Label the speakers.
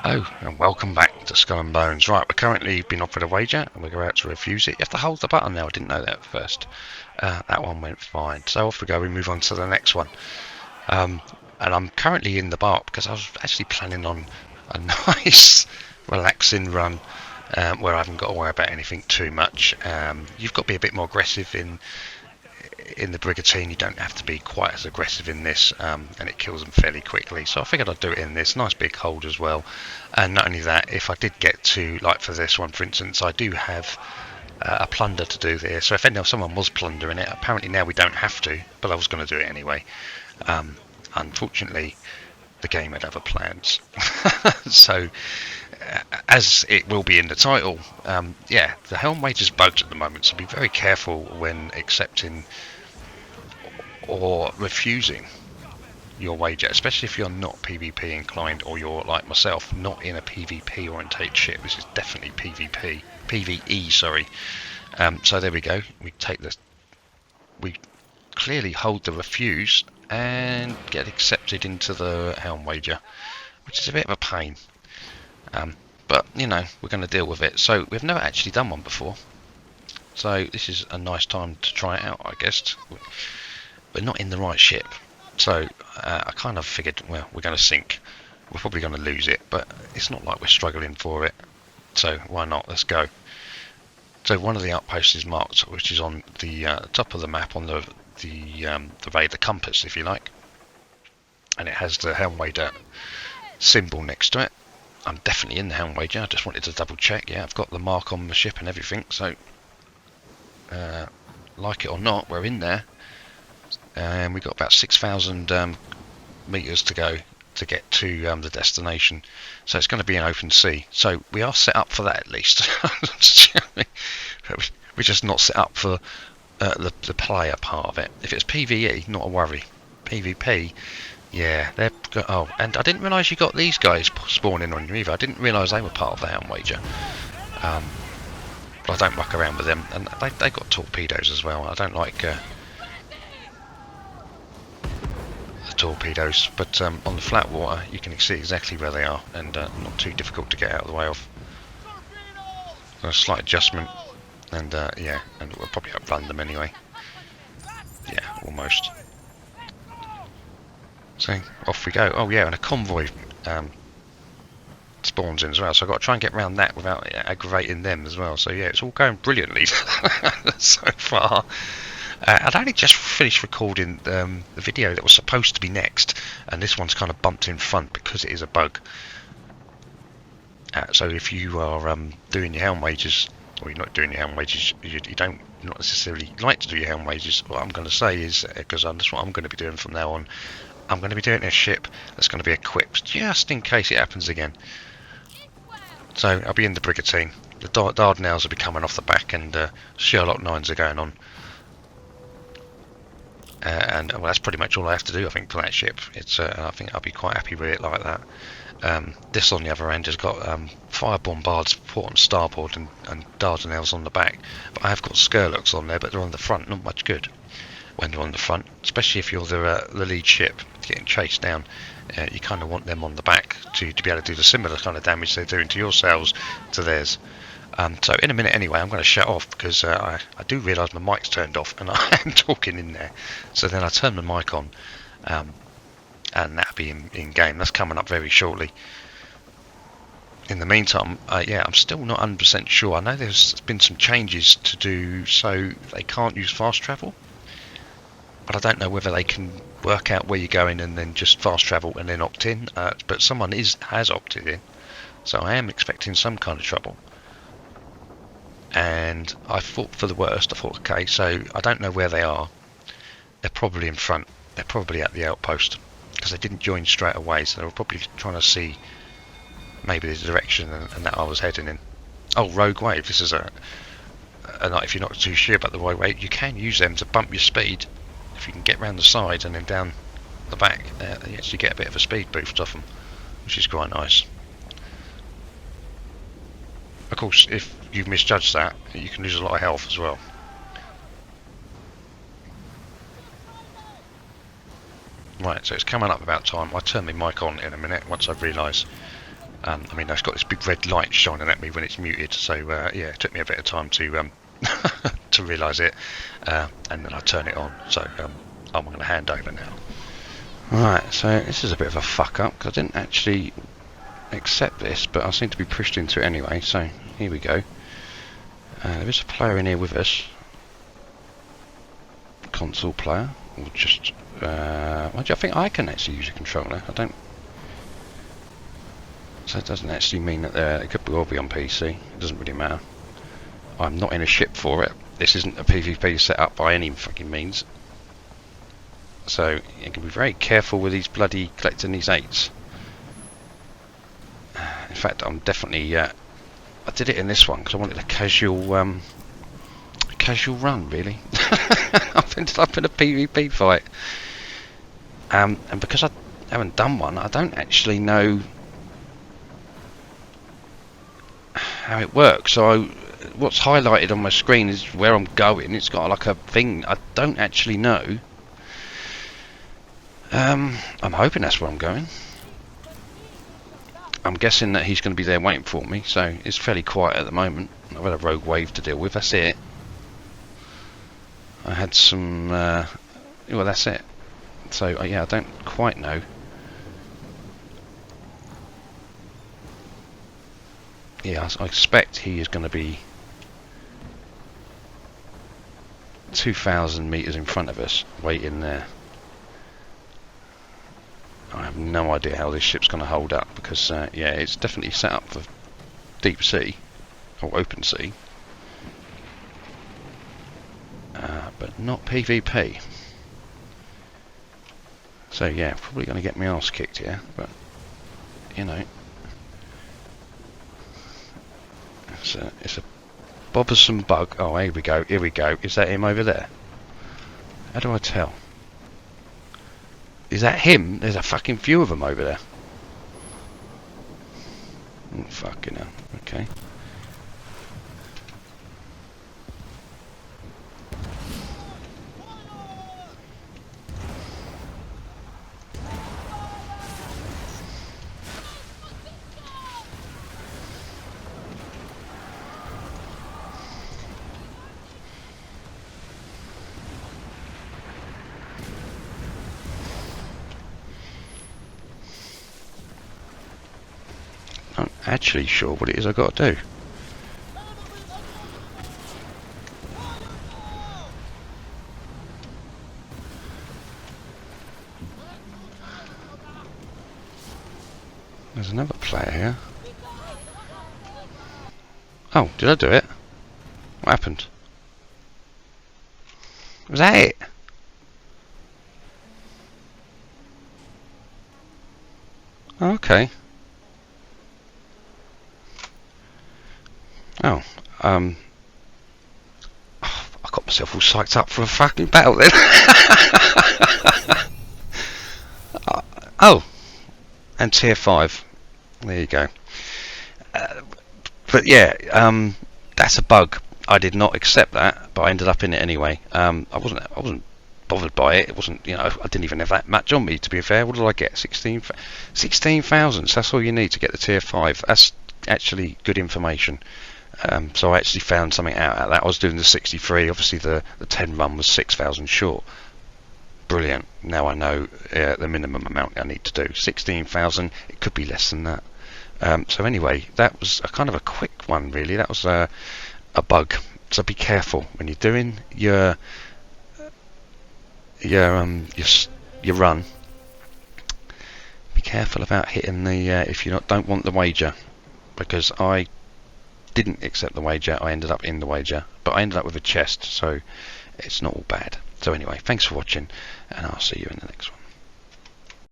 Speaker 1: Oh, and welcome back to Skull and Bones. Right, we're currently been offered a wager, and we're about to refuse it. You have to hold the button now. I didn't know that at first. That one went fine. So off we go. We move on to the next one. And I'm currently in the park because I was actually planning on a nice, relaxing run where I haven't got to worry about anything too much. You've got to be a bit more aggressive in the brigantine. You don't have to be quite as aggressive in this, and it kills them fairly quickly. So I figured I'd do it in this nice big hold as well. And not only that, if I did get to, like for this one for instance, I do have a plunder to do there. So if someone was plundering it, apparently now we don't have to, but I was going to do it anyway. Unfortunately, the game had other plans. So as it will be in the title, the Helm Wager's bugged at the moment, so be very careful when accepting or refusing your wager, especially if you're not PvP inclined or you're like myself, not in a PvP orientated ship. This is definitely PvE, sorry. So there we go. We clearly hold the refuse and get accepted into the Helm wager, which is a bit of a pain. But we're going to deal with it. So we've never actually done one before, so this is a nice time to try it out, I guess. We're not in the right ship, so I kind of figured, well, we're going to sink. We're probably going to lose it, but it's not like we're struggling for it, so why not? Let's go. So one of the outposts is marked, which is on the top of the map, on the radar compass, if you like, and it has the Helm Wager symbol next to it. I'm definitely in the Helm Wager. I just wanted to double check. Yeah, I've got the mark on the ship and everything, so like it or not, we're in there. And we've got about 6,000 meters to go to get to the destination, so it's going to be an open sea, so we are set up for that at least. We're just not set up for the player part of it. If it's PvE, not a worry. PvP, yeah, and I didn't realise you got these guys spawning on you either. I didn't realise they were part of the Helm Wager. But I don't muck around with them, and they got torpedoes as well. I don't like torpedoes, but on the flat water you can see exactly where they are, and not too difficult to get out of the way of. A slight adjustment, and and we'll probably outrun them anyway. Yeah, almost. So off we go. Oh yeah, and a convoy spawns in as well, so I've got to try and get around that without aggravating them as well. So yeah, it's all going brilliantly so far. I'd only just finished recording the video that was supposed to be next, and this one's kind of bumped in front because it is a bug. So if you are doing your Helm Wagers, or you're not doing your Helm Wagers, you don't not necessarily like to do your Helm Wagers, what I'm going to say is, because that's what I'm going to be doing from now on, I'm going to be doing a ship that's going to be equipped just in case it happens again. So I'll be in the brigantine. The Dardanelles will be coming off the back, and Sherlock 9s are going on. And well, that's pretty much all I have to do, I think, for that ship. I think I'll be quite happy with it like that. This, on the other end, has got fire bombards port and starboard and Dardanelles on the back. But I have got Skurlocks on there, but they're on the front, not much good when they're on the front, especially if you're the lead ship getting chased down. You kind of want them on the back to be able to do the similar kind of damage they're doing to your sails to theirs. So in a minute anyway, I'm going to shut off because I do realise my mic's turned off and I am talking in there. So then I turn the mic on, and that'll be in game. That's coming up very shortly. In the meantime, I'm still not 100% sure. I know there's been some changes to do so they can't use fast travel, but I don't know whether they can work out where you're going and then just fast travel and then opt in. But someone has opted in, so I am expecting some kind of trouble. And I thought for the worst. I thought, okay, so I don't know where they are. They're probably in front. They're probably at the outpost because they didn't join straight away, so they were probably trying to see maybe the direction and that I was heading in. Oh, Rogue Wave. This is if you're not too sure about the Rogue Wave, you can use them to bump your speed. If you can get round the side and then down the back, you actually get a bit of a speed boost off them, which is quite nice. Of course, if you misjudge that, you can lose a lot of health as well. Right, so it's coming up about time. I'll turn my mic on in a minute once I realise I mean, it's got this big red light shining at me when it's muted, so yeah, it took me a bit of time to to realise it, and then I turn it on. So I'm going to hand over now. Right, so this is a bit of a fuck up because I didn't actually accept this, but I seem to be pushed into it anyway. So here we go. There is a player in here with us, console player, or just. I think I can actually use a controller. I don't. So it doesn't actually mean that it could well be on PC. It doesn't really matter. I'm not in a ship for it. This isn't a PvP setup by any fucking means. So you can be very careful with these bloody collecting these 8s. In fact, I'm definitely. I did it in this one because I wanted a casual run, really. I've ended up in a PvP fight, and because I haven't done one, I don't actually know how it works. So what's highlighted on my screen is where I'm going. It's got like a thing. I don't actually know. I'm hoping that's where I'm going. I'm guessing that he's going to be there waiting for me, so it's fairly quiet at the moment. I've had a rogue wave to deal with, that's it. I had some, well, that's it. So, yeah, I don't quite know. Yeah, I expect he is going to be 2,000 metres in front of us, waiting there. I have no idea how this ship's going to hold up because, yeah, it's definitely set up for deep sea or open sea, but not PvP. So yeah, probably going to get my arse kicked here, but you know, it's a bothersome bug. Oh, here we go. Here we go. Is that him over there? How do I tell? Is that him? There's a fucking few of them over there. Oh, fucking hell. Okay. I'm not actually sure what it is I've got to do. There's another player here. Oh, did I do it? What happened? Was that it? Oh, okay. Oh, I got myself all psyched up for a fucking battle then. Oh, and tier 5. There you go. But yeah, that's a bug. I did not accept that, but I ended up in it anyway. I wasn't bothered by it. It wasn't, you know, I didn't even have that much on me, to be fair. What did I get? 16,000. So that's all you need to get the tier 5. That's actually good information. So I actually found something out of that. I was doing the 63. Obviously, the 10 run was 6,000 short. Brilliant. Now I know the minimum amount I need to do. 16,000. It could be less than that. So anyway, that was a kind of a quick one, really. That was a bug. So be careful when you're doing your run. Be careful about hitting the if you don't want the wager, because I didn't accept the wager. I ended up in the wager, but I ended up with a chest, so it's not all bad. So anyway, thanks for watching, and I'll see you in the next one.